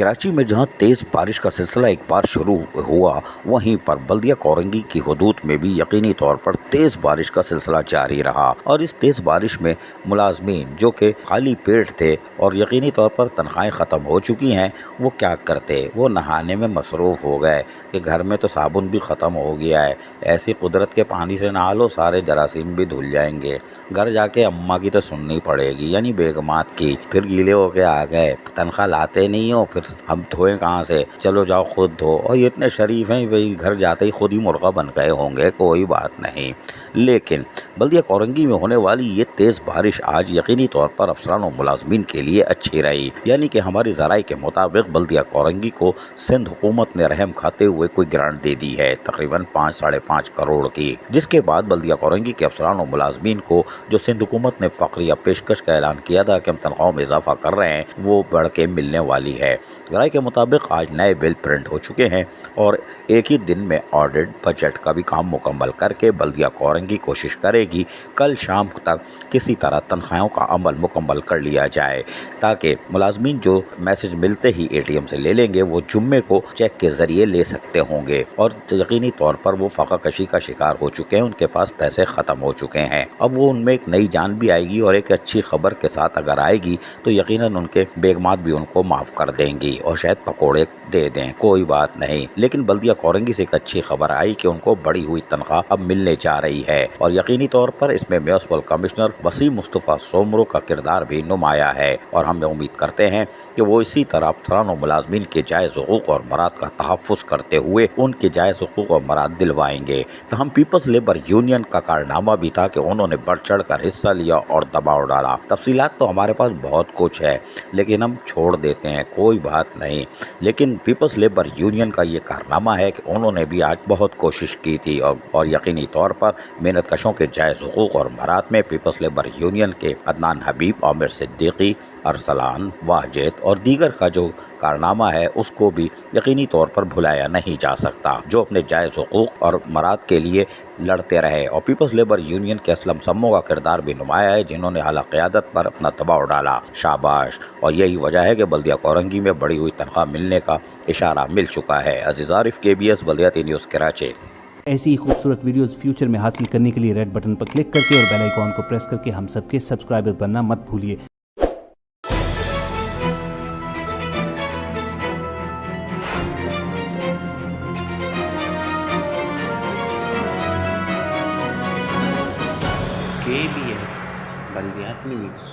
कराची में जहां तेज़ बारिश का सिलसिला एक बार शुरू हुआ, वहीं पर बल्दिया कोरंगी की हदूद में भी यकीनी तौर पर तेज़ बारिश का सिलसिला जारी रहा। और इस तेज़ बारिश में मुलाजमीन जो कि खाली पेट थे और यकीनी तौर पर तनख्वाहें ख़त्म हो चुकी हैं, वो क्या करते, वो नहाने में मसरूफ़ हो गए कि घर में तो साबुन भी ख़त्म हो गया है, ऐसी कुदरत के पानी से नहा लो सारे जरासीम भी धुल जाएंगे। घर जाके अम्मा की तो सुननी पड़ेगी, यानी बेगमात की। फिर गीले होके आ गए, तनख्वाह लाते नहीं हो, फिर हम धोएं कहाँ से, चलो जाओ खुद धो। और ये इतने शरीफ हैं भाई, घर जाते ही खुद ही मुर्गा बन गए होंगे, कोई बात नहीं। लेकिन बल्दिया कोरंगी में होने वाली ये तेज़ बारिश आज यकीनी तौर पर अफसरान और मुलाजमीन के लिए अच्छी रही। यानी कि हमारी ज़राए के मुताबिक बल्दिया कोरंगी को सिंध हुकूमत ने रहम खाते हुए कोई ग्रांट दे दी है, तकरीबन 5-5.5 करोड़ की। जिसके बाद बल्दिया कोरंगी के अफसरान और मुलाजमीन को जो सिंध हुकूमत ने फ़क्रिया पेशकश का ऐलान किया था कि हम तनख्वाहों में इजाफा कर रहे हैं, वो बढ़ के मिलने वाली है। ज़राए के मुताबिक आज नए बिल प्रिंट हो चुके हैं और एक ही दिन में ऑडिट बजट का भी काम मुकम्मल करके बल्दिया कोरंगी कोशिश करेगी कल शाम तक किसी तरह तनख्वाहों का अमल मुकम्मल कर लिया जाए, ताकि मुलाजमीन जो मैसेज मिलते ही ATM से ले लेंगे, वो जुम्मे को चेक के ज़रिए ले सकते होंगे। और यकीनी तौर पर वो फ़ाका कशी का शिकार हो चुके हैं, उनके पास पैसे ख़त्म हो चुके हैं। अब वो उनमें एक नई जान भी आएगी और एक अच्छी खबर के साथ अगर आएगी तो यकीनन उनके बेगमात भी उनको माफ़ कर देंगी और शायद पकोड़े दे दें, कोई बात नहीं। लेकिन बल्दिया कोरंगी से एक अच्छी खबर आई कि उनको बढ़ी हुई तनख्वाह अब मिलने जा रही है और यकीनी तौर पर इसमें म्युनिसिपल कमिश्नर वसीम मुस्तफ़ा सोमरो का किरदार भी नुमाया है। और हम उम्मीद करते हैं कि वो इसी तरह अफसरान और मुलाजमीन के जायज़ हुकूक और मराद का तहफ़्फ़ुज़ करते हुए उनके जायज़ हुकूक और मराद दिलवाएंगे। तो हम पीपल्स लेबर यूनियन का कारनामा भी था कि उन्होंने बढ़ चढ़ कर हिस्सा लिया और दबाव डाला। तफसीलात तो हमारे पास बहुत कुछ है, लेकिन हम छोड़ देते हैं, कोई बात नहीं। लेकिन पीपल्स लेबर यूनियन का ये कारनामा है कि उन्होंने भी आज बहुत कोशिश की थी और यकीनी तौर पर मेहनत कशों के जायज़ हुकूक और मराद में पीपल्स लेबर यूनियन के अदनान हबीब, आमिर सिद्दीकी, अरसलान, वाजिद और दीगर का जो कारनामा है, उसको भी यकीनी तौर पर भुलाया नहीं जा सकता, जो अपने जायज़ हुकूक और मराद के लिए लड़ते रहे। और पीपल्स लेबर यूनियन के असलम सम्मो का किरदार भी नुमाया है, जिन्होंने आला क़यादत पर अपना दबाव डाला, शाबाश। और यही वजह है कि बल्दिया कोरंगी में बढ़ी हुई तनख्वाह मिलने का इशारा मिल चुका है। अज़ीज़ आरिफ, KBS बल्दियाती न्यूज़ कराची। ऐसी ही खूबसूरत वीडियोस फ्यूचर में हासिल करने के लिए रेड बटन पर क्लिक करके और बेल आइकॉन को प्रेस करके हम सबके सब्सक्राइबर बनना मत भूलिए। KBS बल्दियाती न्यूज़।